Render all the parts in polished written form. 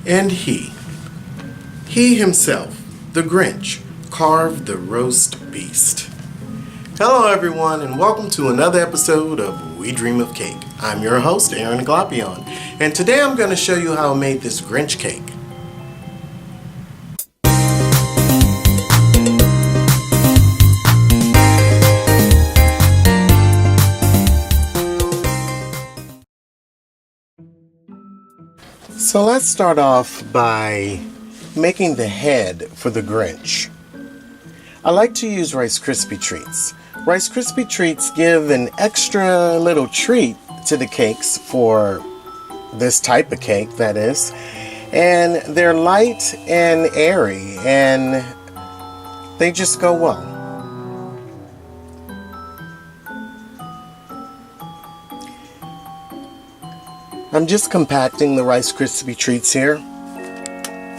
And he himself, the Grinch, carved the roast beast. Hello everyone, and welcome to another episode of We Dream of Cake. I'm your host, Aaron Glapion, and today I'm going to show you how I made this Grinch cake. So let's start off by making the head for the Grinch. I like to use Rice Krispie treats. Rice Krispie treats give an extra little treat to the cakes for this type of cake, that is. And they're light and airy, and they just go well. I'm just compacting the Rice Krispie treats here,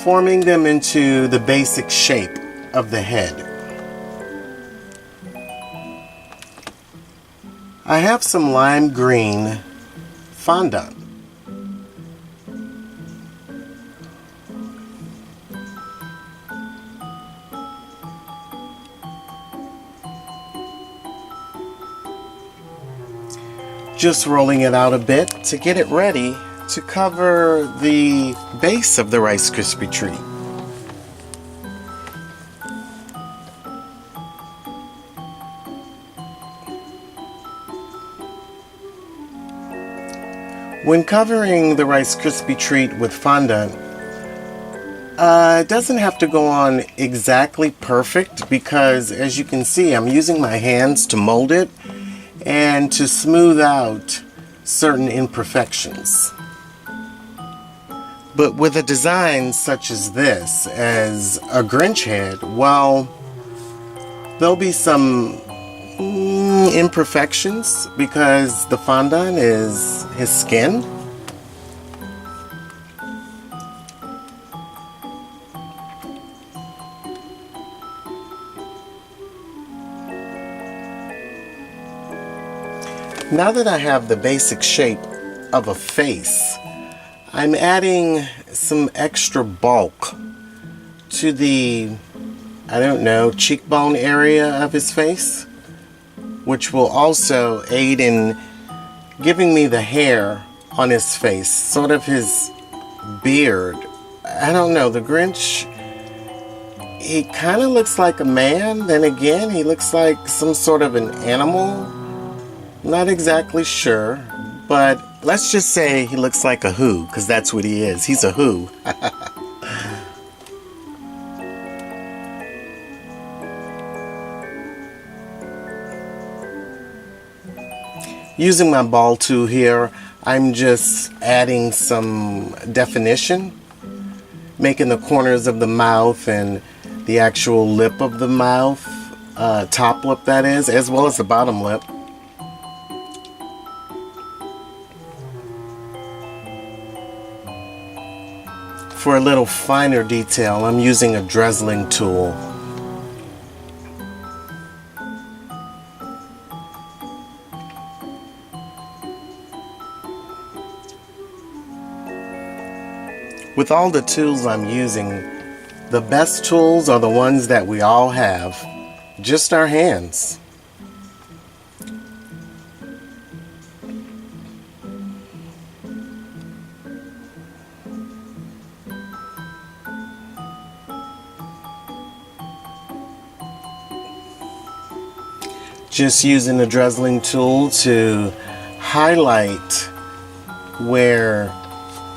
forming them into the basic shape of the head. I have some lime green fondant. Just rolling it out a bit to get it ready to cover the base of the Rice Krispie treat. When covering the Rice Krispie treat with fondant, it doesn't have to go on exactly perfect because, as you can see, I'm using my hands to mold it and to smooth out certain imperfections. But with a design such as this, as a Grinch head, well, there'll be some imperfections because the fondant is his skin. Now that I have the basic shape of a face, I'm adding some extra bulk to the, cheekbone area of his face, which will also aid in giving me the hair on his face, sort of his beard. The Grinch, he kind of looks like a man, then again, he looks like some sort of an animal. Not exactly sure, but let's just say he looks like a who, because that's what he is. He's a who. Using my ball tool here, I'm just adding some definition, making the corners of the mouth and the actual lip of the mouth, top lip that is, as well as the bottom lip. For a little finer detail, I'm using a drizzling tool. With all the tools I'm using, the best tools are the ones that we all have, just our hands. Just using the drizzling tool to highlight where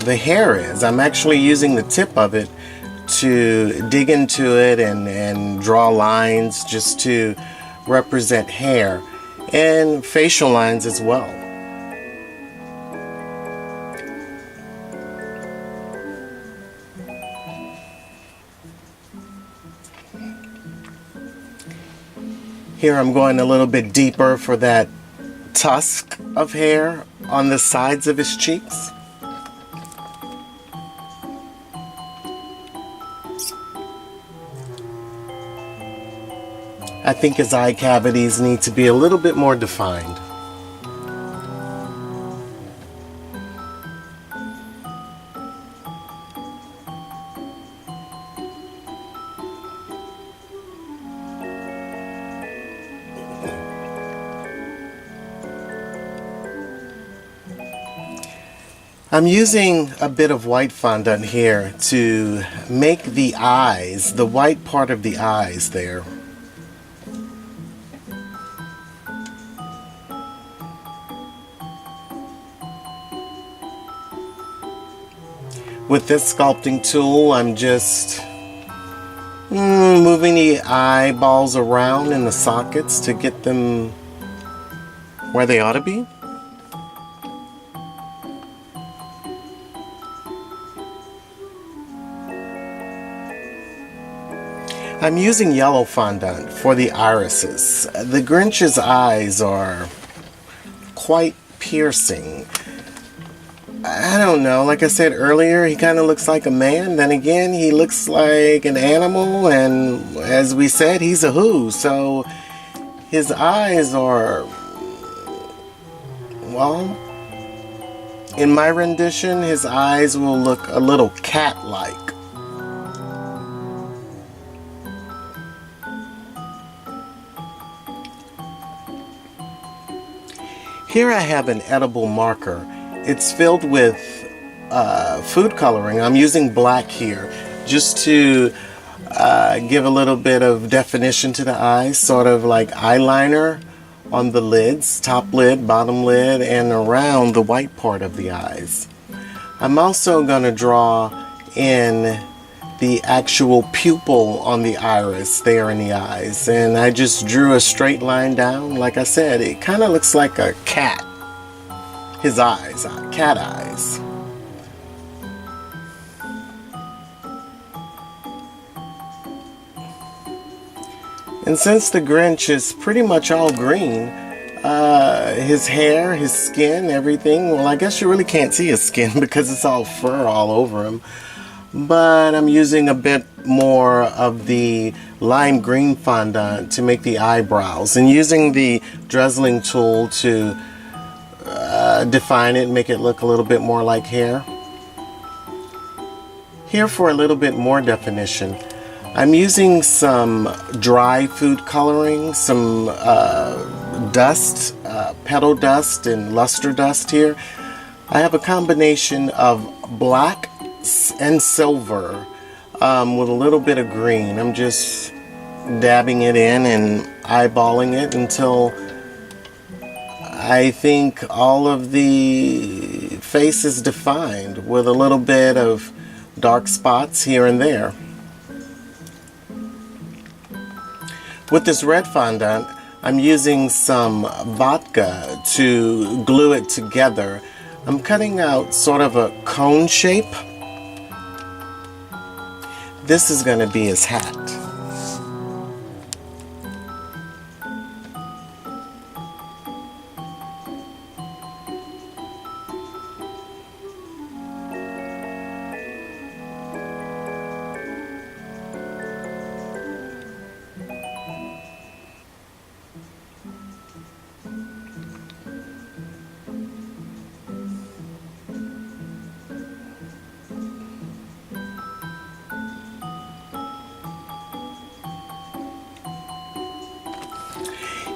the hair is. I'm actually using the tip of it to dig into it and draw lines just to represent hair and facial lines as well. Here I'm going a little bit deeper for that tusk of hair on the sides of his cheeks. I think his eye cavities need to be a little bit more defined. I'm using a bit of white fondant here to make the eyes, the white part of the eyes there. With this sculpting tool, I'm just moving the eyeballs around in the sockets to get them where they ought to be. I'm using yellow fondant for the irises. The Grinch's eyes are quite piercing. I don't know, like I said earlier, he kind of looks like a man. Then again, he looks like an animal, and as we said, he's a who. So his eyes are, well, in my rendition, his eyes will look a little cat-like. Here I have an edible marker. It's filled with food coloring. I'm using black here just to give a little bit of definition to the eyes, sort of like eyeliner on the lids, top lid, bottom lid, and around the white part of the eyes. I'm also going to draw in the actual pupil on the iris there in the eyes, and I just drew a straight line down. Like I said, it kind of looks like a cat. His eyes, cat eyes. And since the Grinch is pretty much all green, his hair, his skin, everything, well, I guess you really can't see his skin because it's all fur all over him. But I'm using a bit more of the lime green fondant to make the eyebrows, and using the drizzling tool to define it, make it look a little bit more like hair. Here for a little bit more definition, I'm using some dry food coloring, some dust, petal dust and luster dust here. I have a combination of black and silver with a little bit of green. I'm just dabbing it in and eyeballing it until I think all of the face is defined with a little bit of dark spots here and there. With this red fondant, I'm using some vodka to glue it together. I'm cutting out sort of a cone shape. This is going to be his hat.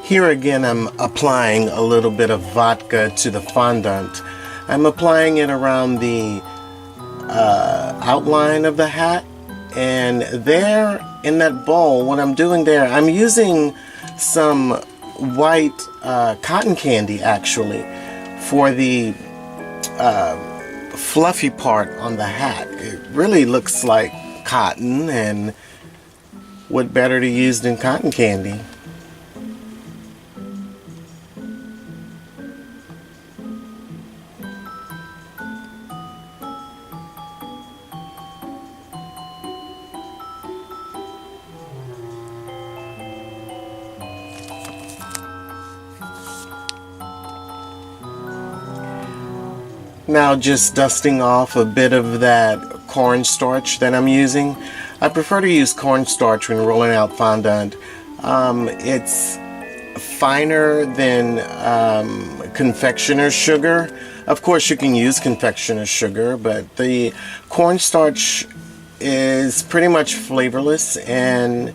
Here again, I'm applying a little bit of vodka to the fondant. I'm applying it around the outline of the hat, and there in that bowl, what I'm doing there, I'm using some white cotton candy actually for the fluffy part on the hat. It really looks like cotton, and what better to use than cotton candy? Now just dusting off a bit of that cornstarch that I'm using. I prefer to use cornstarch when rolling out fondant. It's finer than confectioner's sugar. Of course you can use confectioner's sugar, but the cornstarch is pretty much flavorless, and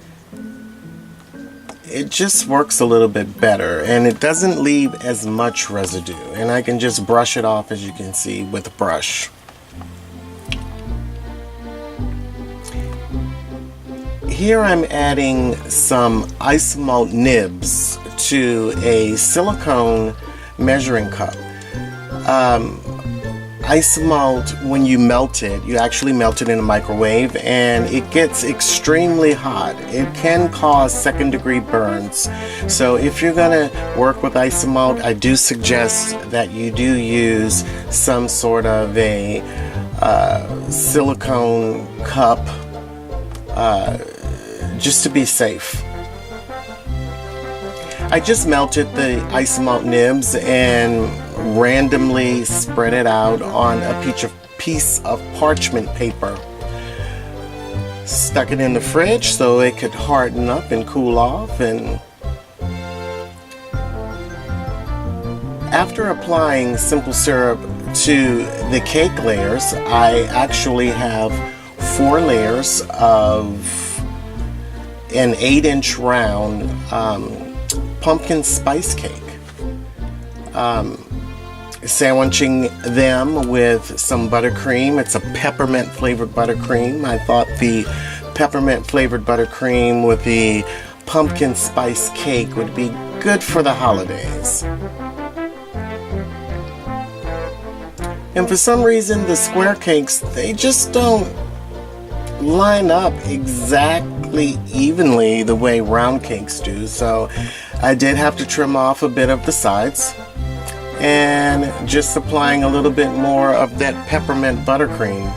it just works a little bit better, and it doesn't leave as much residue, and I can just brush it off, as you can see, with a brush. Here I'm adding some isomalt nibs to a silicone measuring cup. Isomalt, when you melt it, you actually melt it in a microwave, and it gets extremely hot. It can cause second-degree burns. So if you're going to work with isomalt, I do suggest that you do use some sort of a silicone cup, just to be safe. I just melted the isomalt nibs and randomly spread it out on a piece of parchment paper. Stuck it in the fridge so it could harden up and cool off. And after applying simple syrup to the cake layers, I actually have 4 layers of an 8-inch round pumpkin spice cake. Sandwiching them with some buttercream. It's a peppermint flavored buttercream. I thought the peppermint flavored buttercream with the pumpkin spice cake would be good for the holidays. And for some reason, the square cakes, they just don't line up exactly evenly the way round cakes do. So I did have to trim off a bit of the sides, and just applying a little bit more of that peppermint buttercream.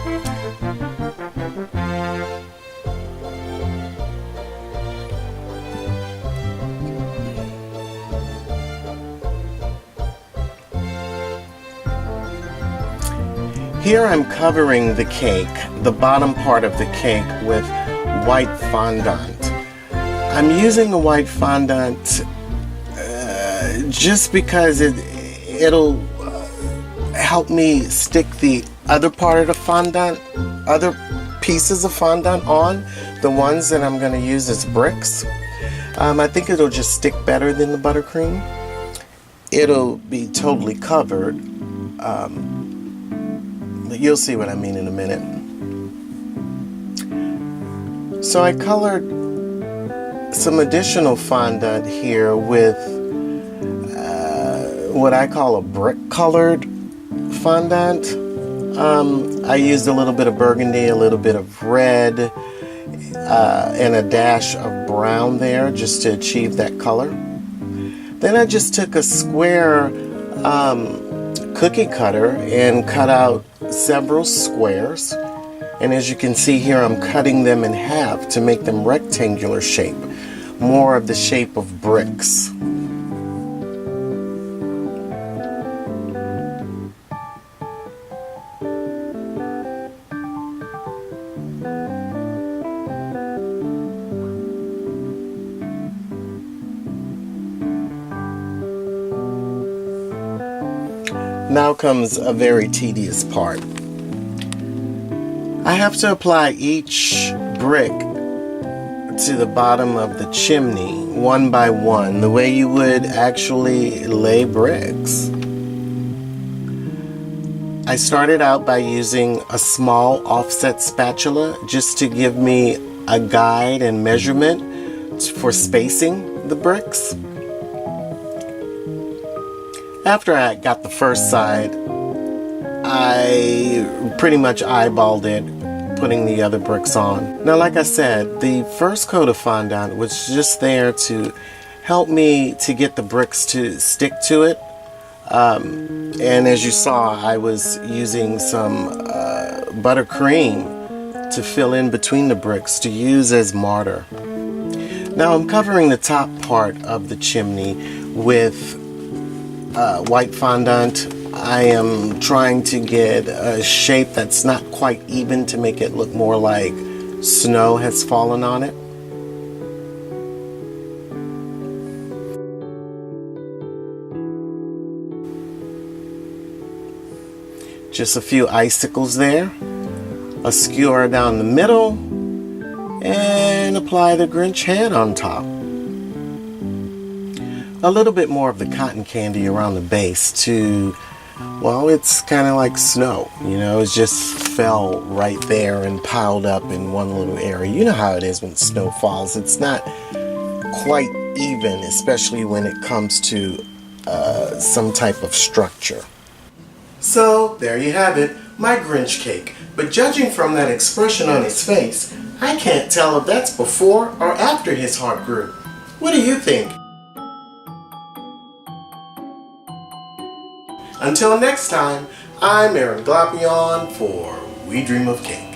Here I'm covering the cake, the bottom part of the cake, with white fondant. I'm using the white fondant just because it'll help me stick the other part of the fondant, other pieces of fondant on, the ones that I'm going to use as bricks. I think it'll just stick better than the buttercream. It'll be totally covered. You'll see what I mean in a minute. So I colored some additional fondant here with what I call a brick colored fondant. I used a little bit of burgundy, a little bit of red, and a dash of brown there just to achieve that color. Then I just took a square cookie cutter and cut out several squares. And as you can see here, I'm cutting them in half to make them rectangular shape, more of the shape of bricks. Now comes a very tedious part. I have to apply each brick to the bottom of the chimney one by one, the way you would actually lay bricks. I started out by using a small offset spatula just to give me a guide and measurement for spacing the bricks. After I got the first side, I pretty much eyeballed it, putting the other bricks on. Now, like I said, the first coat of fondant was just there to help me to get the bricks to stick to it. And as you saw, I was using some buttercream to fill in between the bricks to use as mortar. Now I'm covering the top part of the chimney with white fondant. I am trying to get a shape that's not quite even to make it look more like snow has fallen on it. Just a few icicles there, a skewer down the middle, and apply the Grinch head on top. a little bit more of the cotton candy around the base to, well, it's kind of like snow, you know, it just fell right there and piled up in one little area. You know how it is when snow falls. It's not quite even, especially when it comes to some type of structure. So, there you have it, my Grinch cake. But judging from that expression on his face, I can't tell if that's before or after his heart grew. What do you think? Until next time, I'm Aaron Glapion for We Dream of Cake.